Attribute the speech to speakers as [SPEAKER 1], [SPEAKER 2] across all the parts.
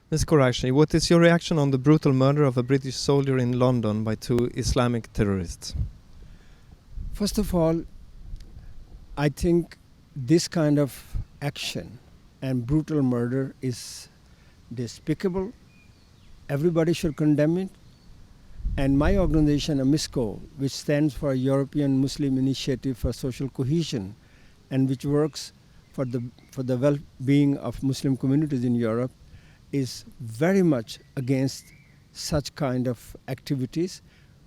[SPEAKER 1] Ms. Quraishy, what is your reaction on the brutal murder of a British soldier in London by two Islamic terrorists?
[SPEAKER 2] First of all, I think this kind of action and brutal murder is despicable. Everybody should condemn it. And my organization, AMISCO, which stands for European Muslim Initiative for Social Cohesion, and which works for the well-being of Muslim communities in Europe, is very much against such kind of activities.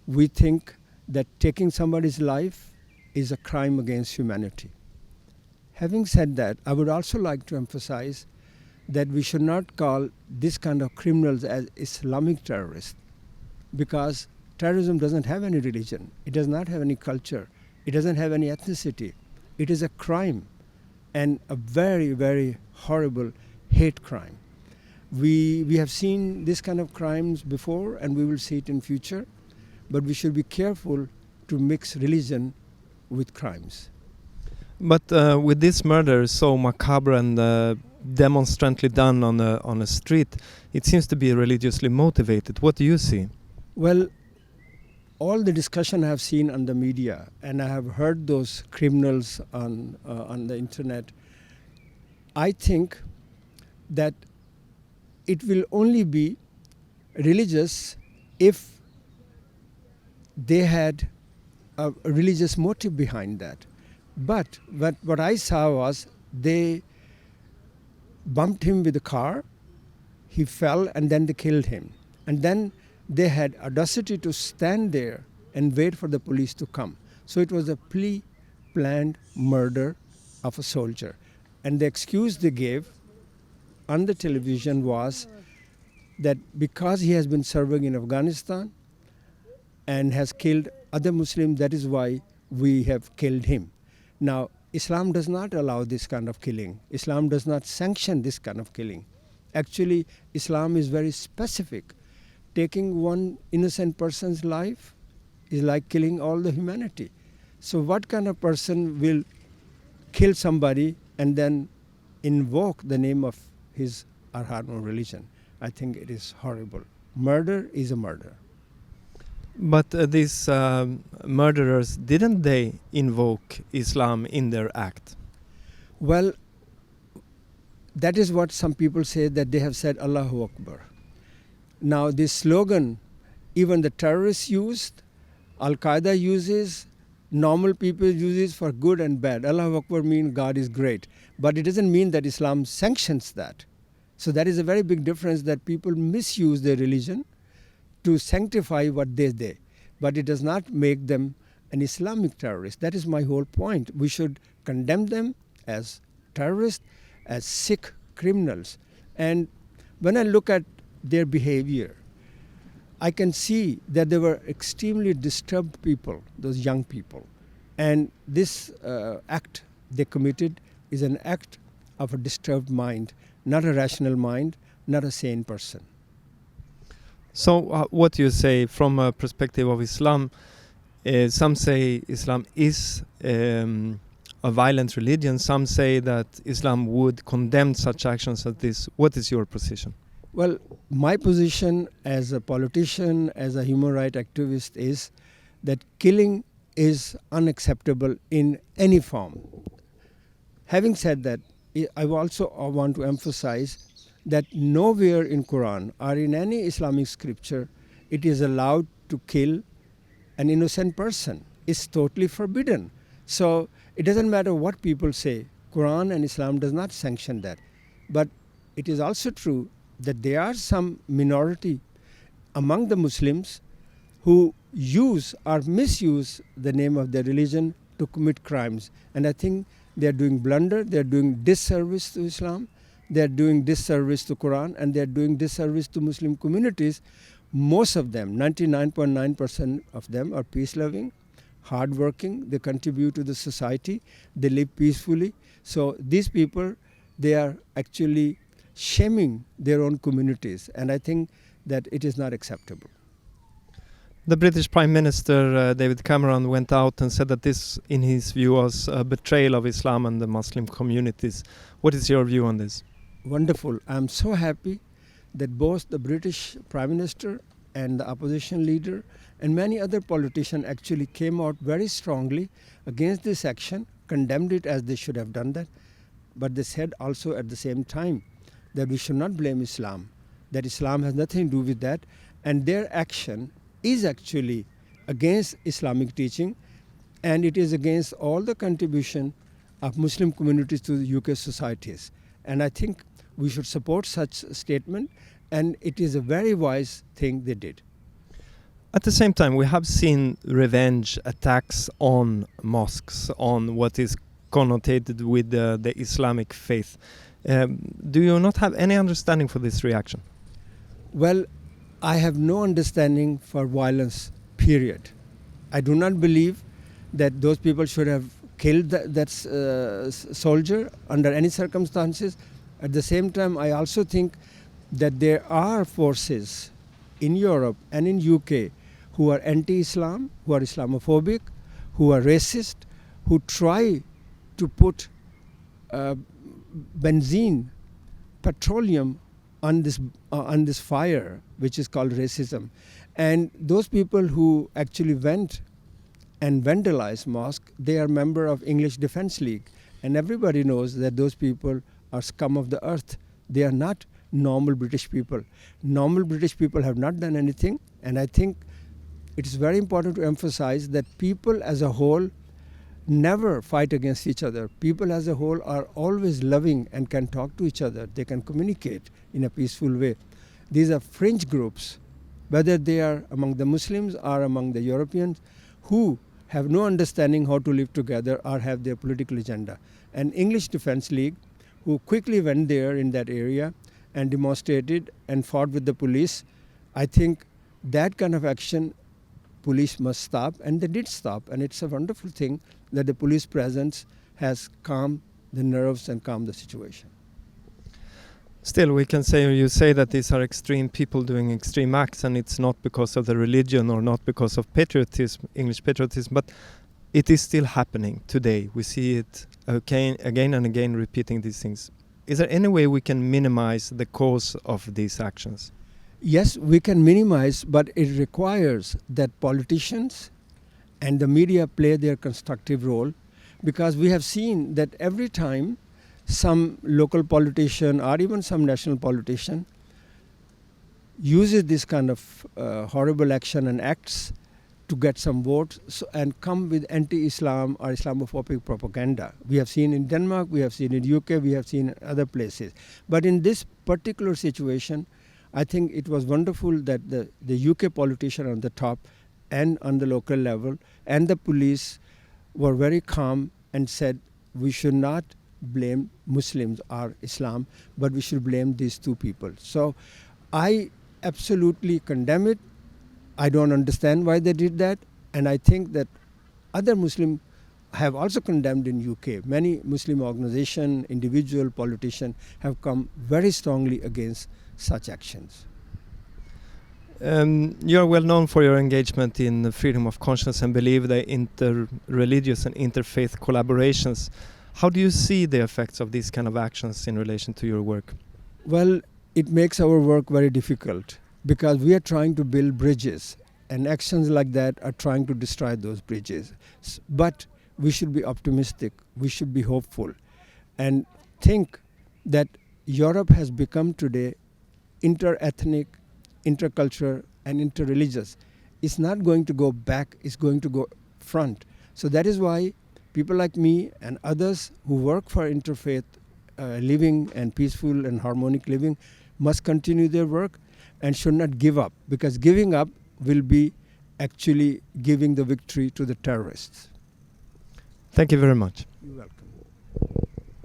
[SPEAKER 2] We think that taking somebody's life is a crime against humanity. Having said that, I would also like to emphasize that we should not call this kind of criminals as Islamic terrorists, because terrorism doesn't have any religion, it does not have any culture, it doesn't have any ethnicity. It is a crime, and a very, very horrible hate crime. We have seen this kind of crimes before, and we will see it in future, but we should be careful to mix religion with crimes.
[SPEAKER 1] But with this murder so macabre and demonstrantly done on a street, it seems to be religiously motivated. What do you see?
[SPEAKER 2] Well, all the discussion I have seen on the media, and I have heard those criminals on the internet, I think that it will only be religious if they had a religious motive behind that. But what I saw was they bumped him with a car, he fell, and then they killed him. And then they had audacity to stand there and wait for the police to come. So it was a pre-planned murder of a soldier. And the excuse they gave on the television was that because he has been serving in Afghanistan and has killed other Muslims, that is why we have killed him. Now, Islam does not allow this kind of killing. Islam does not sanction this kind of killing. Actually, Islam is very specific. Taking one innocent person's life is like killing all the humanity. So what kind of person will kill somebody and then invoke the name of his or her own religion? I think it is horrible. Murder is a murder.
[SPEAKER 1] But these murderers, didn't they invoke Islam in their act?
[SPEAKER 2] Well, that is what some people say, that they have said Allahu Akbar. Now this slogan, even the terrorists used, Al-Qaeda uses, normal people uses for good and bad. Allahu Akbar means God is great. But it doesn't mean that Islam sanctions that. So that is a very big difference, that people misuse their religion to sanctify what they do. But it does not make them an Islamic terrorist. That is my whole point. We should condemn them as terrorists, as sick criminals. And when I look at their behavior, I can see that they were extremely disturbed people, those young people. And this act they committed is an act of a disturbed mind, not a rational mind, not a sane person.
[SPEAKER 1] So what do you say from a perspective of Islam? Some say Islam is a violent religion. Some say that Islam would condemn such actions as this. What is your position?
[SPEAKER 2] Well, my position as a politician, as a human rights activist, is that killing is unacceptable in any form. Having said that, I also want to emphasize that nowhere in Quran or in any Islamic scripture it is allowed to kill an innocent person. It's totally forbidden. So it doesn't matter what people say. Quran and Islam does not sanction that. But it is also true that there are some minority among the Muslims who use or misuse the name of their religion to commit crimes. And I think they are doing blunder, they are doing disservice to Islam, they are doing disservice to Quran, and they are doing disservice to Muslim communities. Most of them, 99.9% of them, are peace-loving, hardworking, they contribute to the society, they live peacefully. So these people, they are actually shaming their own communities, and I think that it is not acceptable.
[SPEAKER 1] The British Prime Minister David Cameron went out and said that this, in his view, was a betrayal of Islam and the Muslim communities. What is your view on this?
[SPEAKER 2] Wonderful. I'm so happy that both the British Prime Minister and the opposition leader and many other politicians actually came out very strongly against this action, condemned it as they should have done that. But they said also at the same time that we should not blame Islam, that Islam has nothing to do with that, and their action is actually against Islamic teaching, and it is against all the contribution of Muslim communities to the UK societies. And I think we should support such a statement, and it is a very wise thing they did.
[SPEAKER 1] At the same time, we have seen revenge attacks on mosques, on what is connotated with the Islamic faith. Do you not have any understanding for this reaction?
[SPEAKER 2] Well, I have no understanding for violence, period. I do not believe that those people should have killed that soldier under any circumstances. At the same time, I also think that there are forces in Europe and in UK who are anti-Islam, who are Islamophobic, who are racist, who try to put benzene, petroleum on this fire, which is called racism. And those people who actually went and vandalized mosque, they are member of English Defence League. And everybody knows that those people are scum of the earth. They are not normal British people. Normal British people have not done anything. And I think it is very important to emphasize that people as a whole never fight against each other. People as a whole are always loving and can talk to each other. They can communicate in a peaceful way. These are fringe groups, whether they are among the Muslims or among the Europeans, who have no understanding how to live together or have their political agenda. And English Defence League, who quickly went there in that area and demonstrated and fought with the police, I think that kind of action police must stop, and they did stop. And it's a wonderful thing that the police presence has calmed the nerves and calmed the situation.
[SPEAKER 1] Still, we can say, you say that these are extreme people doing extreme acts, and it's not because of the religion or not because of patriotism, English patriotism, but it is still happening today. We see it again and again repeating these things. Is there any way we can minimize the cause of these actions?
[SPEAKER 2] Yes, we can minimize, but it requires that politicians and the media play their constructive role, because we have seen that every time some local politician or even some national politician uses this kind of horrible action and acts to get some votes and come with anti-Islam or Islamophobic propaganda. We have seen in Denmark, we have seen in UK, we have seen in other places. But in this particular situation, I think it was wonderful that the UK politician on the top and on the local level and the police were very calm and said we should not blame Muslims or Islam, but we should blame these two people. So I absolutely condemn it. I don't understand why they did that, and I think that other Muslims have also condemned in UK. Many Muslim organizations, individual politicians have come very strongly against such actions.
[SPEAKER 1] You're well known for your engagement in freedom of conscience and belief, the inter-religious and interfaith collaborations. How do you see the effects of these kind of actions in relation to your work?
[SPEAKER 2] Well, it makes our work very difficult because we are trying to build bridges, and actions like that are trying to destroy those bridges. But we should be optimistic, we should be hopeful, and think that Europe has become today inter-ethnic, intercultural and interreligious. It's not going to go back, it's going to go front. So that is why people like me and others who work for interfaith living and peaceful and harmonic living must continue their work and should not give up, because giving up will be actually giving the victory to the terrorists.
[SPEAKER 1] Thank you very much.
[SPEAKER 2] You're welcome.